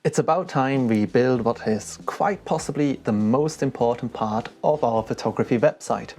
It's about time we build what is quite possibly the most important part of our photography website.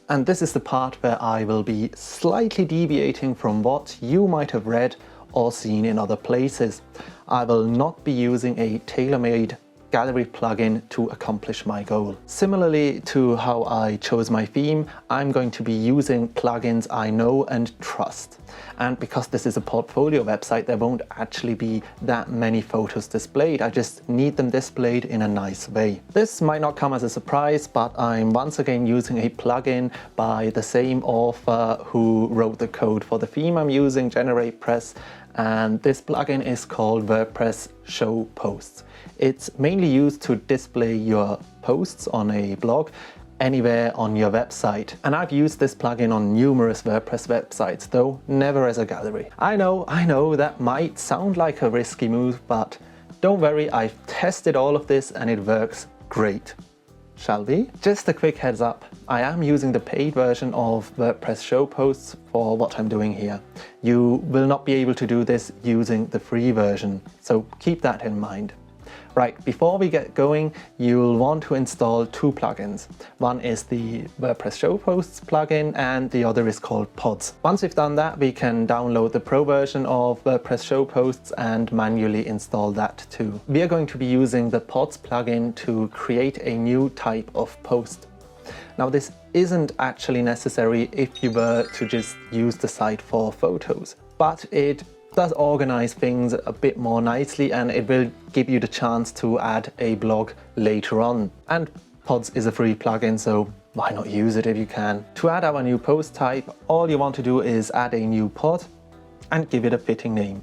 And this is the part where I will be slightly deviating from what you might have read or seen in other places. I will not be using a tailor-made gallery plugin to accomplish my goal. Similarly to how I chose my theme, I'm going to be using plugins I know and trust. And because this is a portfolio website, there won't actually be that many photos displayed. I just need them displayed in a nice way. This might not come as a surprise, but I'm once again using a plugin by the same author who wrote the code for the theme I'm using, GeneratePress, and this plugin is called WordPress Show Posts. It's mainly used to display your posts on a blog anywhere on your website. And I've used this plugin on numerous WordPress websites, though never as a gallery. I know that might sound like a risky move, but don't worry, I've tested all of this and it works great. Shall we? Just a quick heads up, I am using the paid version of WordPress Show Posts for what I'm doing here. You will not be able to do this using the free version, so keep that in mind. Right, before we get going, you'll want to install two plugins. One is the WordPress Show Posts plugin and the other is called Pods. Once we've done that, we can download the pro version of WordPress Show Posts and manually install that too. We are going to be using the Pods plugin to create a new type of post. Now, this isn't actually necessary if you were to just use the site for photos, but it does organize things a bit more nicely and it will give you the chance to add a blog later on. And Pods is a free plugin, so why not use it if you can? To add our new post type, all you want to do is add a new pod and give it a fitting name.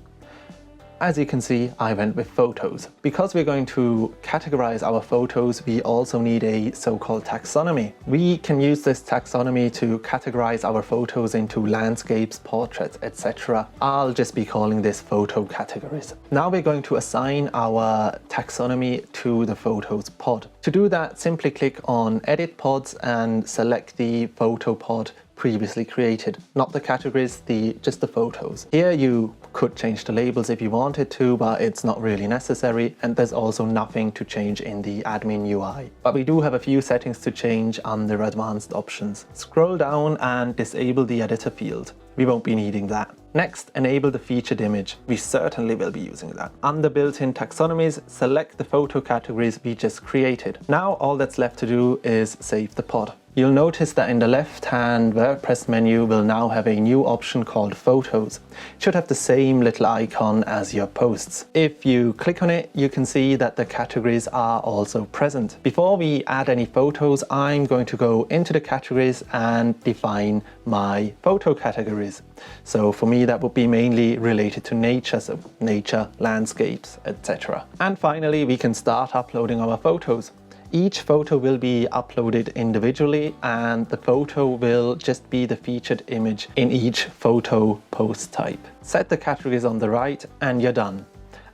As you can see, I went with photos. Because we're going to categorize our photos, we also need a so-called taxonomy. We can use this taxonomy to categorize our photos into landscapes, portraits, etc. I'll just be calling this photo categories. Now we're going to assign our taxonomy to the photos pod. To do that, simply click on Edit Pods and select the photo pod previously created, not the categories, just the photos. Here you could change the labels if you wanted to, but it's not really necessary, and there's also nothing to change in the admin UI. But we do have a few settings to change under advanced options. Scroll down and disable the editor field. We won't be needing that. Next, enable the featured image. We certainly will be using that. Under built-in taxonomies, select the photo categories we just created. Now all that's left to do is save the pod. You'll notice that in the left-hand WordPress menu will now have a new option called Photos. It should have the same little icon as your posts. If you click on it, you can see that the categories are also present. Before we add any photos, I'm going to go into the categories and define my photo categories. So for me, that would be mainly related to nature, so nature, landscapes, etc. And finally, we can start uploading our photos. Each photo will be uploaded individually and the photo will just be the featured image in each photo post type. Set the categories on the right and you're done.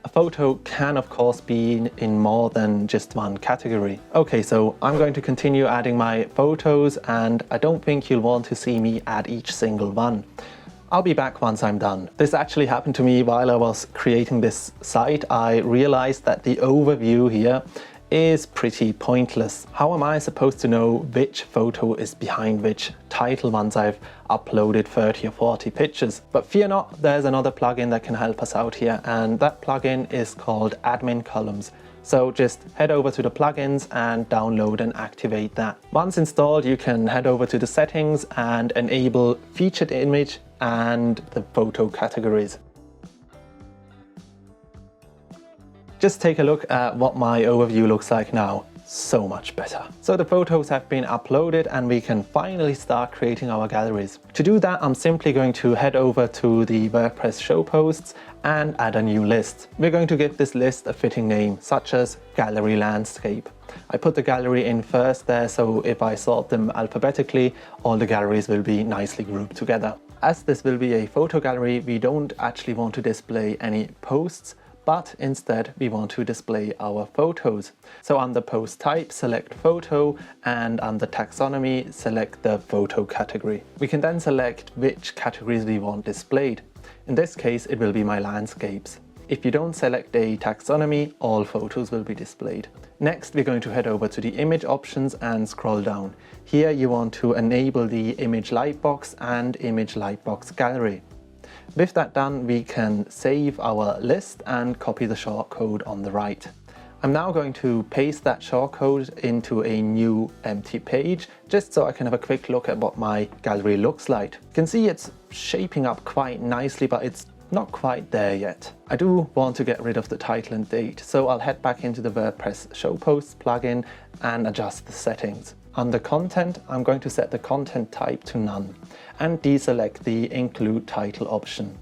A photo can of course be in more than just one category. Okay, so I'm going to continue adding my photos and I don't think you'll want to see me add each single one. I'll be back once I'm done. This actually happened to me while I was creating this site. I realized that the overview here is pretty pointless. How am I supposed to know which photo is behind which title once I've uploaded 30 or 40 pictures? But fear not, there's another plugin that can help us out here, and that plugin is called Admin Columns. So just head over to the plugins and download and activate that. Once installed, you can head over to the settings and enable featured image and the photo categories. Just take a look at what my overview looks like now. So much better. So the photos have been uploaded and we can finally start creating our galleries. To do that, I'm simply going to head over to the WordPress Show Posts and add a new list. We're going to give this list a fitting name, such as Gallery Landscape. I put the gallery in first there, so if I sort them alphabetically, all the galleries will be nicely grouped together. As this will be a photo gallery, we don't actually want to display any posts, but instead we want to display our photos. So under post type, select photo, and under taxonomy, select the photo category. We can then select which categories we want displayed. In this case, it will be my landscapes. If you don't select a taxonomy, all photos will be displayed. Next, we're going to head over to the image options and scroll down. Here you want to enable the image lightbox and image lightbox gallery. With that done, we can save our list and copy the shortcode on the right. I'm now going to paste that shortcode into a new empty page, just so I can have a quick look at what my gallery looks like. You can see it's shaping up quite nicely, but it's not quite there yet. I do want to get rid of the title and date, so I'll head back into the WordPress Show Posts plugin and adjust the settings. Under Content, I'm going to set the content type to none and deselect the Include Title option.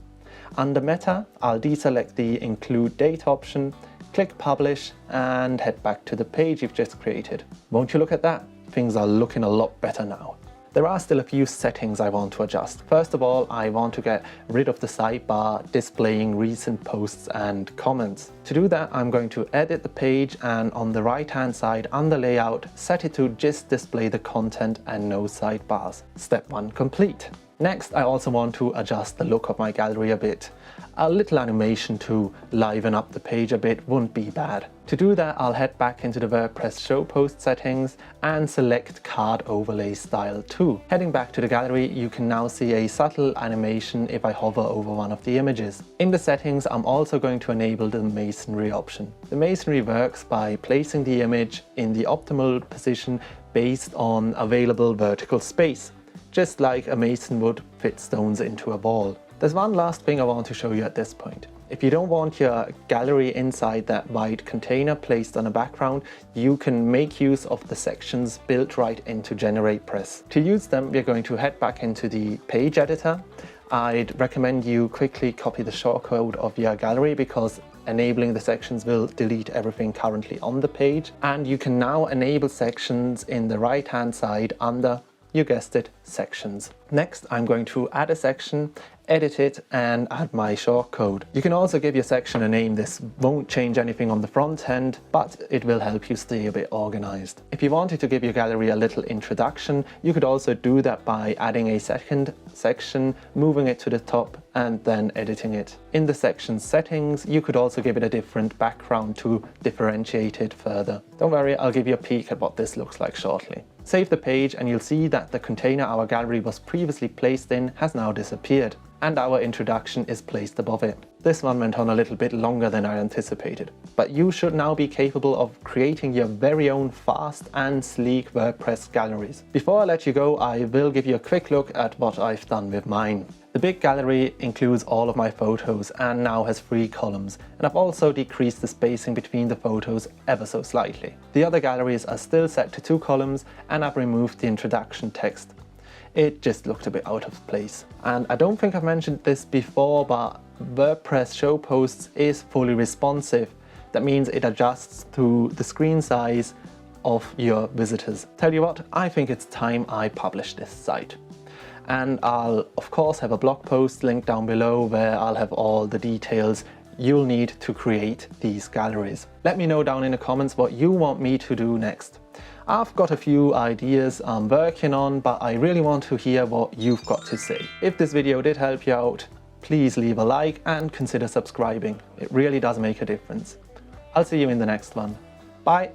Under Meta, I'll deselect the Include Date option, click Publish and head back to the page you've just created. Won't you look at that? Things are looking a lot better now. There are still a few settings I want to adjust. First of all, I want to get rid of the sidebar displaying recent posts and comments. To do that, I'm going to edit the page and on the right hand side under Layout, set it to just display the content and no sidebars. Step 1 complete. Next, I also want to adjust the look of my gallery a bit. A little animation to liven up the page a bit wouldn't be bad. To do that, I'll head back into the WordPress Show Post settings and select Card Overlay Style 2. Heading back to the gallery, you can now see a subtle animation if I hover over one of the images. In the settings, I'm also going to enable the masonry option. The masonry works by placing the image in the optimal position based on available vertical space, just like a mason would fit stones into a wall. There's one last thing I want to show you at this point. If you don't want your gallery inside that white container placed on a background, you can make use of the sections built right into GeneratePress. To use them, we're going to head back into the page editor. I'd recommend you quickly copy the shortcode of your gallery because enabling the sections will delete everything currently on the page. And you can now enable sections in the right hand side under, you guessed it, sections. Next, I'm going to add a section, edit it and add my shortcode. You can also give your section a name. This won't change anything on the front end, but it will help you stay a bit organized. If you wanted to give your gallery a little introduction, you could also do that by adding a second section, moving it to the top and then editing it. In the section settings, you could also give it a different background to differentiate it further. Don't worry, I'll give you a peek at what this looks like shortly. Save the page and you'll see that the container our gallery was previously placed in has now disappeared and our introduction is placed above it. This one went on a little bit longer than I anticipated, but you should now be capable of creating your very own fast and sleek WordPress galleries. Before I let you go, I will give you a quick look at what I've done with mine. The big gallery includes all of my photos and now has 3 columns, and I've also decreased the spacing between the photos ever so slightly. The other galleries are still set to 2 columns and I've removed the introduction text. It just looked a bit out of place. And I don't think I've mentioned this before, but WordPress Show Posts is fully responsive. That means it adjusts to the screen size of your visitors. Tell you what, I think it's time I publish this site. And I'll of course have a blog post linked down below where I'll have all the details you'll need to create these galleries. Let me know down in the comments what you want me to do next. I've got a few ideas I'm working on, but I really want to hear what you've got to say. If this video did help you out, please leave a like and consider subscribing. It really does make a difference. I'll see you in the next one. Bye!